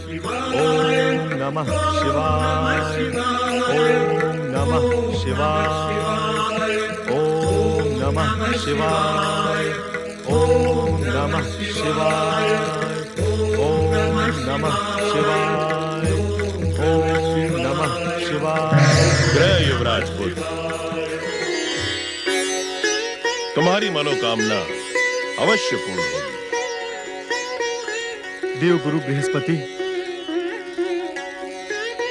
ओम नमः शिवाय। ओम नमः शिवाय। ओम नमः शिवाय। ओम नमः शिवाय। ओम नमः शिवाय। ओम नमः शिवाय। जय युवराज बुद्ध, तुम्हारी मनोकामना अवश्य पूर्ण होगी। देवगुरु बृहस्पति,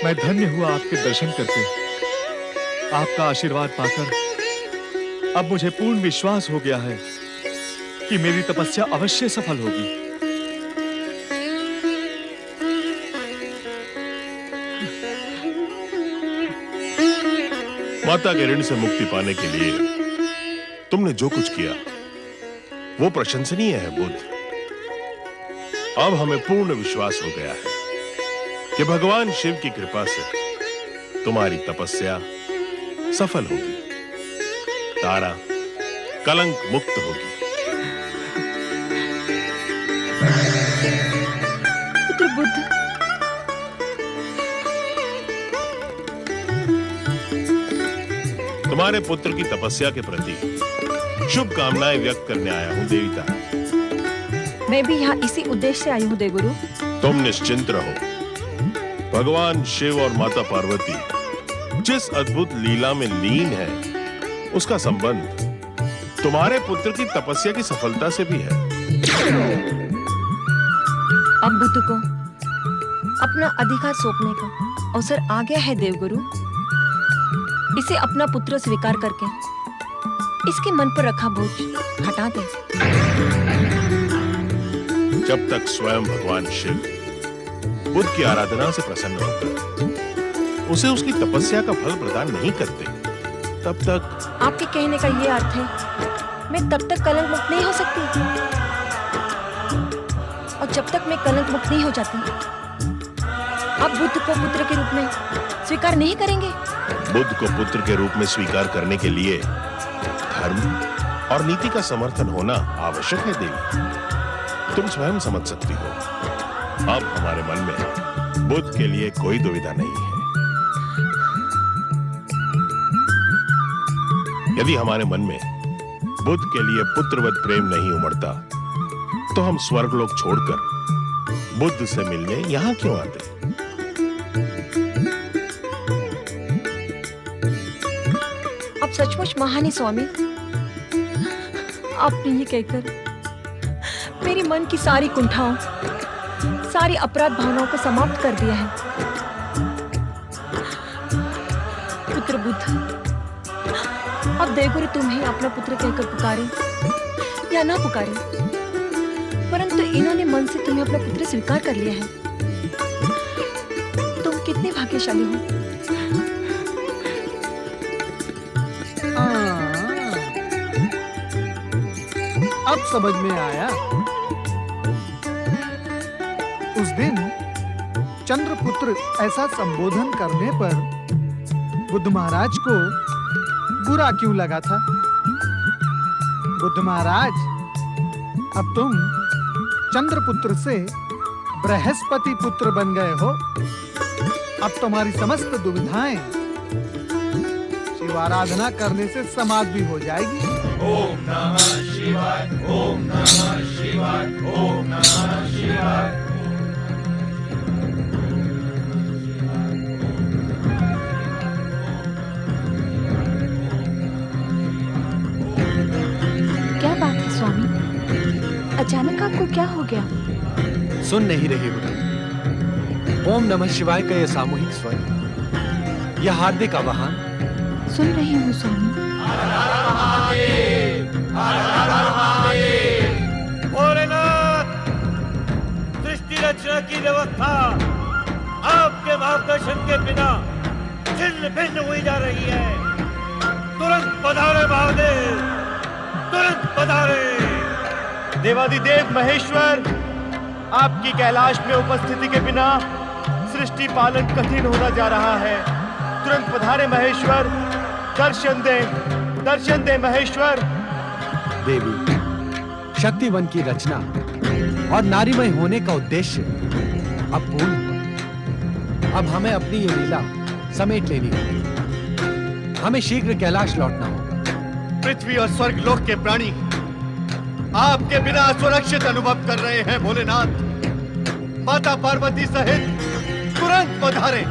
मैं धन्य हुआ आपके दर्शन करके। आपका आशीर्वाद पाकर अब मुझे पूर्ण विश्वास हो गया है कि मेरी तपस्या अवश्य सफल होगी। माता के ऋण से मुक्ति पाने के लिए तुमने जो कुछ किया वो प्रशंसनीय है बुद्ध। अब हमें पूर्ण विश्वास हो गया है कि भगवान शिव की कृपा से तुम्हारी तपस्या सफल होगी, तारा कलंक मुक्त होगी। पुत्र बुद्ध, तुम्हारे पुत्र की तपस्या के प्रति शुभकामनाएं व्यक्त करने आया हूं देविता। मैं भी यहाँ इसी उद्देश्य से आई हूँ देवगुरु। तुम निश्चिंत रहो, भगवान शिव और माता पार्वती जिस अद्भुत लीला में लीन है उसका संबंध तुम्हारे पुत्र की तपस्या की सफलता से भी है। अब बुद्ध को अपना अधिकार सौंपने का अवसर आ गया है देवगुरु। इसे अपना पुत्र स्वीकार करके इसके मन पर रखा बोझ हटा दे। जब तक स्वयं भगवान शिव बुद्ध की आराधना से प्रसन्न होकर उसे उसकी तपस्या का फल प्रदान नहीं करते, तब तक आपके कहने का ये अर्थ है मैं तब तक कलंक मुक्त नहीं हो सकती, और जब तक मैं कलंक मुक्त नहीं हो जाती आप बुद्ध को पुत्र के रूप में स्वीकार नहीं करेंगे। बुद्ध को पुत्र के रूप में स्वीकार करने के लिए धर्म और नीति का समर्थन होना आवश्यक है देवी। तुम स्वयं समझ सकती हो, अब हमारे मन में बुद्ध के लिए कोई दुविधा नहीं है। यदि हमारे मन में बुद्ध के लिए पुत्रवत प्रेम नहीं उमड़ता तो हम स्वर्गलोक छोड़कर बुद्ध से मिलने यहां क्यों आते? आप सचमुच महान है स्वामी। आपने ये कहकर मेरे मन की सारी कुंठाओं, सारी अपराध भावनाओं को समाप्त कर दिया है। पुत्र बुद्ध, अब देवगुरु तुम्हें अपना पुत्र कहकर पुकारे या ना पुकारे, परंतु इन्होंने मन से तुम्हें अपना पुत्र स्वीकार कर लिया है। तुम कितने भाग्यशाली हो। अब समझ में आया। उस दिन चंद्रपुत्र ऐसा संबोधन करने पर बुद्ध महाराज को बुरा क्यों लगा था। बुद्ध महाराज, अब तुम चंद्रपुत्र से बृहस्पति पुत्र बन गए हो। अब तुम्हारी समस्त दुविधाएं शिव आराधना करने से समाप्त भी हो जाएगी। ओम नमः शिवाय। ओम नमः शिवाय। ओम नमः शिवाय। क्या बात है स्वामी, अचानक आपको क्या हो गया? सुन नहीं रहे हो तुम? ओम नमः शिवाय का यह सामूहिक स्वर, यह हार्दिक आवाहन सुन रही हूँ स्वामी। भोलेनाथ, सृष्टि रचना की व्यवस्था आपके मार्गदर्शन के बिना छिन्न भिन्न हुई जा रही है। तुरंत पधारे महादेव, तुरंत पधारे। देवादिदेव महेश्वर, आपकी कैलाश में उपस्थिति के बिना सृष्टि पालन कठिन होना जा रहा है। तुरंत पधारे महेश्वर, दर्शन दे महेश्वर। देवी, शक्तिवन की रचना और नारीमय होने का उद्देश्य अब पूर्ण अब हमें अपनी ये लीला समेट लेनी होगी। हमें शीघ्र कैलाश लौटना होगा। पृथ्वी और स्वर्ग लोक के प्राणी आपके बिना सुरक्षित अनुभव कर रहे हैं भोलेनाथ। माता पार्वती सहित तुरंत पधारे।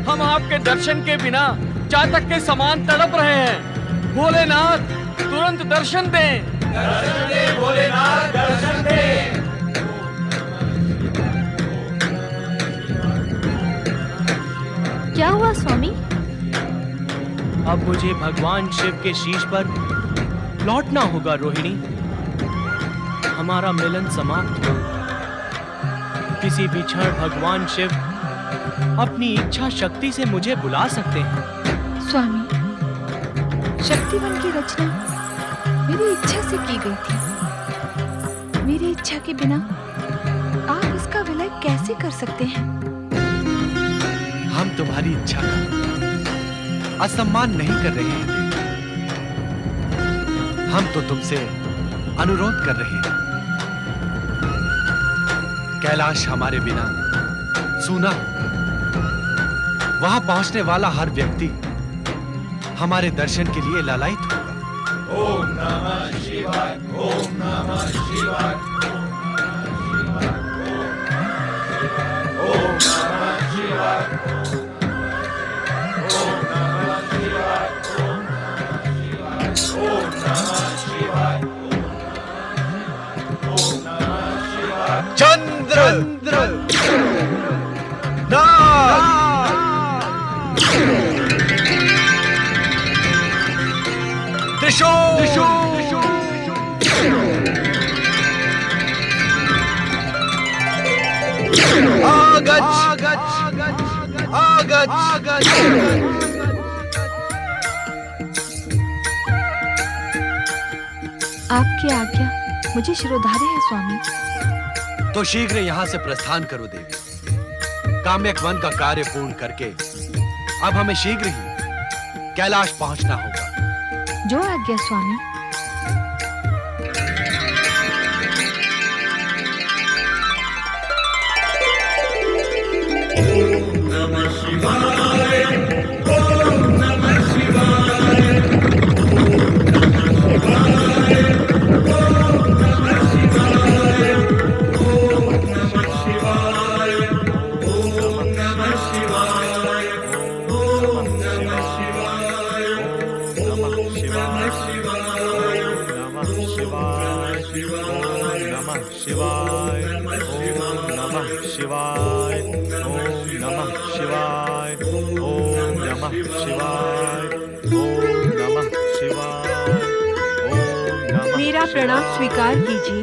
हम आपके दर्शन के बिना चातक के समान तड़प रहे हैं। भोलेनाथ तुरंत दर्शन दें। दर्शन दे भोलेनाथ, दर्शन दे। क्या हुआ स्वामी? अब मुझे भगवान शिव के शीश पर लौटना होगा रोहिणी। हमारा मिलन समाप्त हो। किसी भी क्षण भगवान शिव अपनी इच्छा शक्ति से मुझे बुला सकते हैं। स्वामी, शक्तिवन की रचना मेरी इच्छा से की गई थी। मेरी इच्छा के बिना आप इसका विलय कैसे कर सकते हैं? हम तुम्हारी इच्छा का असम्मान नहीं कर रहे हैं देवी। हम तो तुमसे अनुरोध कर रहे हैं। कैलाश हमारे बिना सूना होगा। वहां पहुंचने वाला हर व्यक्ति हमारे दर्शन के लिए लालायित होगा। ओम नमः शिवाय, ओम नमः शिवाय, ओम नमः शिवाय, ओम नमः शिवाय, ओम नमः शिवाय, ओम नमः शिवाय। चंद्र आपकी आज्ञा मुझे शिरोधार्य है स्वामी। तो शीघ्र यहां से प्रस्थान करो देवी। काम्यक वन का कार्य पूर्ण करके अब हमें शीघ्र ही कैलाश पहुंचना होगा। जो आज्ञा स्वामी। मेरा प्रणाम स्वीकार कीजिए।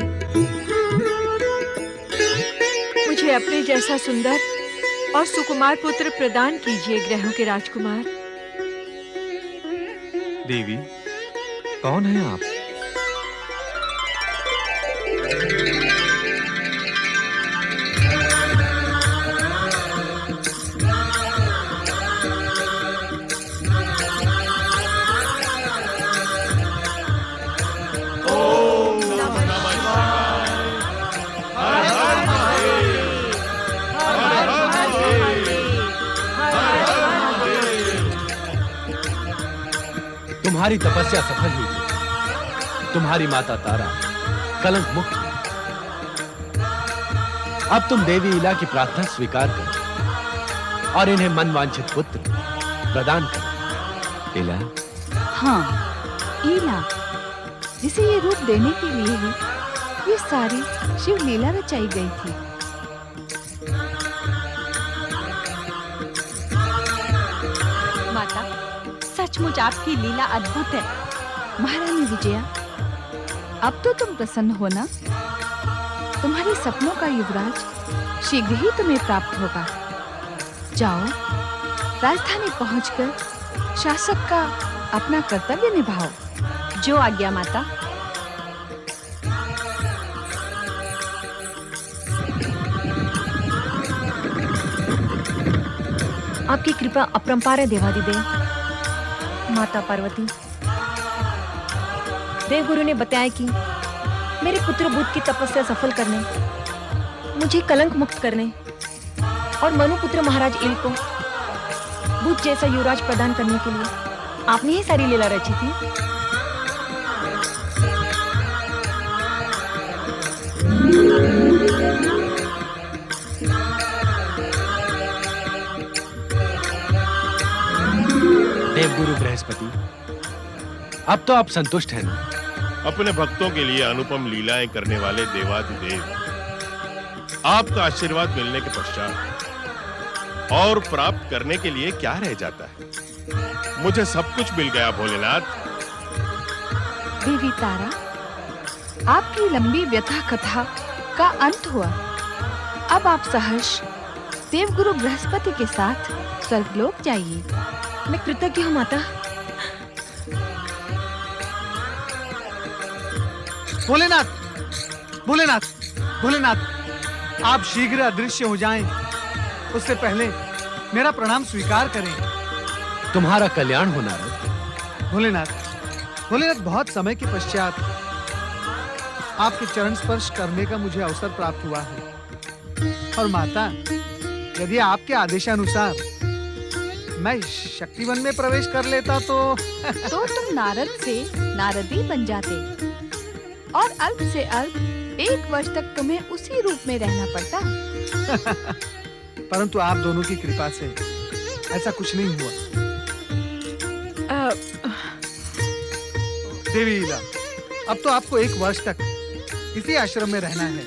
मुझे अपने जैसा सुंदर और सुकुमार पुत्र प्रदान कीजिए ग्रहों के राजकुमार। देवी, कौन है आप? तुम्हारी तपस्या सफल हुई थी। तुम्हारी माता तारा कलंक मुक्त हुई। अब तुम देवी इला की प्रार्थना स्वीकार करो और इन्हें मनवांछित पुत्र प्रदान करो। इला? हाँ, इला, जिसे ये रूप देने के लिए ही ये सारी शिव लीला रचाई गई थी। माता, सचमुच आपकी लीला अद्भुत है। महारानी विजया, अब तो तुम प्रसन्न हो ना? तुम्हारे सपनों का युवराज शीघ्र ही तुम्हें प्राप्त होगा। जाओ, राजधानी पहुंचकर शासक का अपना कर्तव्य निभाओ। जो आज्ञा माता। आपकी कृपा अपरंपार है देवादिदेव। माता पार्वती, देवगुरु ने बताया कि मेरे पुत्र बुध की तपस्या सफल करने, मुझे कलंक मुक्त करने और मनुपुत्र महाराज इल को बुद्ध जैसा युवराज प्रदान करने के लिए आपने ही सारी लीला रची थी। देवगुरु बृहस्पति, अब तो आप संतुष्ट हैं ना? अपने भक्तों के लिए अनुपम लीलाएं करने वाले देवाधिदेव, आपका आशीर्वाद मिलने के पश्चात और प्राप्त करने के लिए क्या रह जाता है? मुझे सब कुछ मिल गया भोलेनाथ। देवी तारा, आपकी लंबी व्यथा कथा का अंत हुआ। अब आप सहर्ष देवगुरु बृहस्पति के साथ स्वर्गलोक जाइए। मैं कृतज्ञ हूँ माता। भोलेनाथ, भोलेनाथ, भोलेनाथ, आप शीघ्र अदृश्य हो जाएं, उससे पहले मेरा प्रणाम स्वीकार करें। तुम्हारा कल्याण हो नारद। भोलेनाथ, भोलेनाथ, बहुत समय के पश्चात आपके चरण स्पर्श करने का मुझे अवसर प्राप्त हुआ है। और माता, यदि आपके आदेशानुसार मैं शक्तिवन में प्रवेश कर लेता तो तुम नारद से नारदी बन जाते और अल्प से अल्प 1 वर्ष तक तुम्हें उसी रूप में रहना पड़ता। परंतु आप दोनों की कृपा से ऐसा कुछ नहीं हुआ। देवी लीला, अब तो आपको 1 वर्ष तक इसी आश्रम में रहना है।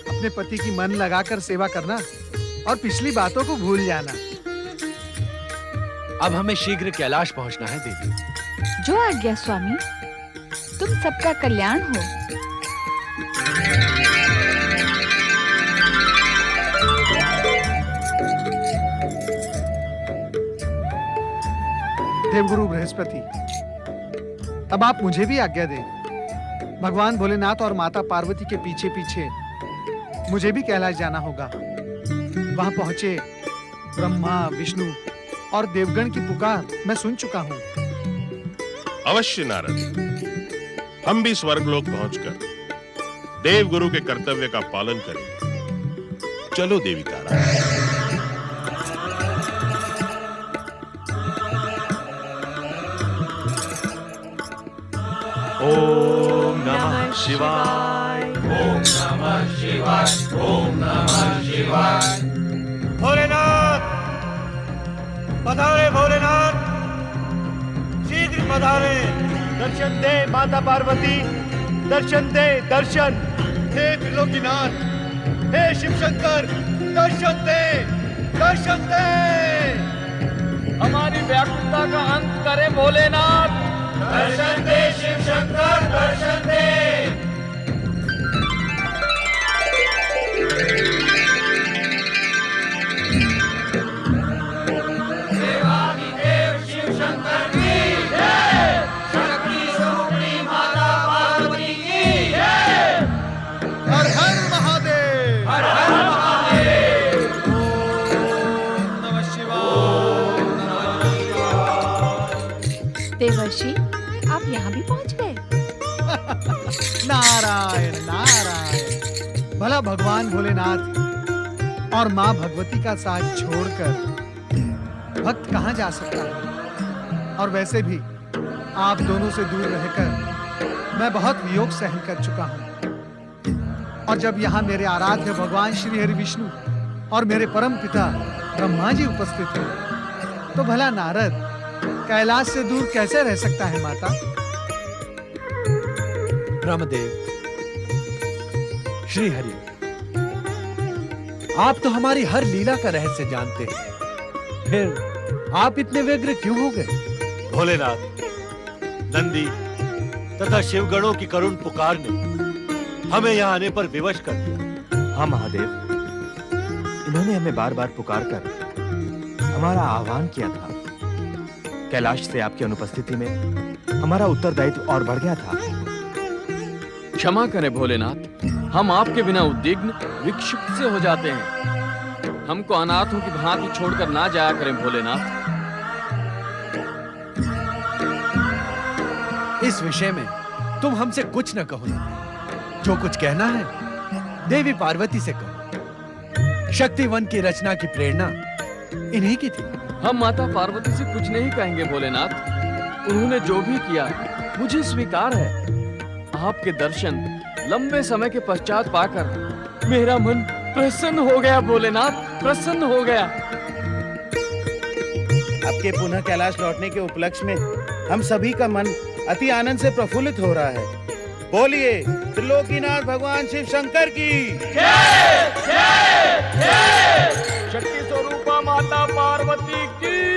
अपने पति की मन लगाकर सेवा करना और पिछली बातों को भूल जाना। अब हमें शीघ्र कैलाश पहुंचना है देवी। जो आज्ञा स्वामी, तुम सबका कल्याण हो। देवगुरु बृहस्पति, अब आप मुझे भी आज्ञा दें। भगवान भोलेनाथ और माता पार्वती के पीछे पीछे मुझे भी कैलाश जाना होगा। वहां पहुंचे ब्रह्मा, विष्णु और देवगण की पुकार मैं सुन चुका हूं। अवश्य नारद, हम भी स्वर्गलोक पहुंचकर देवगुरु के कर्तव्य का पालन करेंगे। चलो देवी तारा। ओम नमः शिवाय। ओम नमः शिवाय। ओम नमः शिवाय। भोलेनाथ, पधारे भोलेनाथ, शीघ्र पधारे। दर्शन दे माता पार्वती, दर्शन दे, दर्शन। हे त्रिलोकीनाथ, हे शिव शंकर, दर्शन दे, दर्शन दे। हमारी व्याकुलता का अंत करे भोलेनाथ। दर्शन दे शिव शंकर, दर्शन दे। देवाधिदेव शिव शंकर की जय। शक्ति स्वरूपिणी माता पार्वती की जय। हर हर महादेव। हर हर महादेव। ओम नमः शिवाय। देवर्षि, आप यहाँ भी पहुँच गए। नारायण नारायण। भला भगवान भोलेनाथ और माँ भगवती का साथ छोड़कर भक्त कहाँ जा सकता है। और वैसे भी आप दोनों से दूर रहकर मैं बहुत वियोग सहन कर चुका हूँ। और जब यहाँ मेरे आराध्य भगवान श्री हरि विष्णु और मेरे परम पिता ब्रह्मा जी उपस्थित हैं, तो भला नारद कैलाश से दूर कैसे रह सकता है माता? ब्रह्मदेव, श्री हरि, आप तो हमारी हर लीला का रहस्य जानते हैं, फिर आप इतने व्यग्र क्यों हो गए? भोलेनाथ, नंदी तथा शिवगणों की करुण पुकार ने हमें यहाँ आने पर विवश कर दिया। हाँ महादेव, इन्होंने हमें बार बार पुकार कर हमारा आह्वान किया था। कैलाश से आपकी अनुपस्थिति में हमारा उत्तरदायित्व और बढ़ गया था। क्षमा करें भोलेनाथ, हम आपके बिना उद्विग्न विक्षिप्त से हो जाते हैं। हमको अनाथों की भांति छोड़कर ना जाया करें भोलेनाथ। इस विषय में तुम हमसे कुछ न कहो ना। जो कुछ कहना है देवी पार्वती से कहो। शक्तिवन की रचना की प्रेरणा इन्हीं की थी। हम माता पार्वती से कुछ नहीं कहेंगे भोलेनाथ। उन्होंने जो भी किया मुझे स्वीकार है। आपके दर्शन लंबे समय के पश्चात पाकर मेरा मन प्रसन्न हो गया भोलेनाथ, प्रसन्न हो गया। आपके पुनः कैलाश लौटने के उपलक्ष्य में हम सभी का मन अति आनंद से प्रफुल्लित हो रहा है। बोलिए त्रिलोकीनाथ भगवान शिव शंकर की शक्ति स्वरूपा माता पार्वती की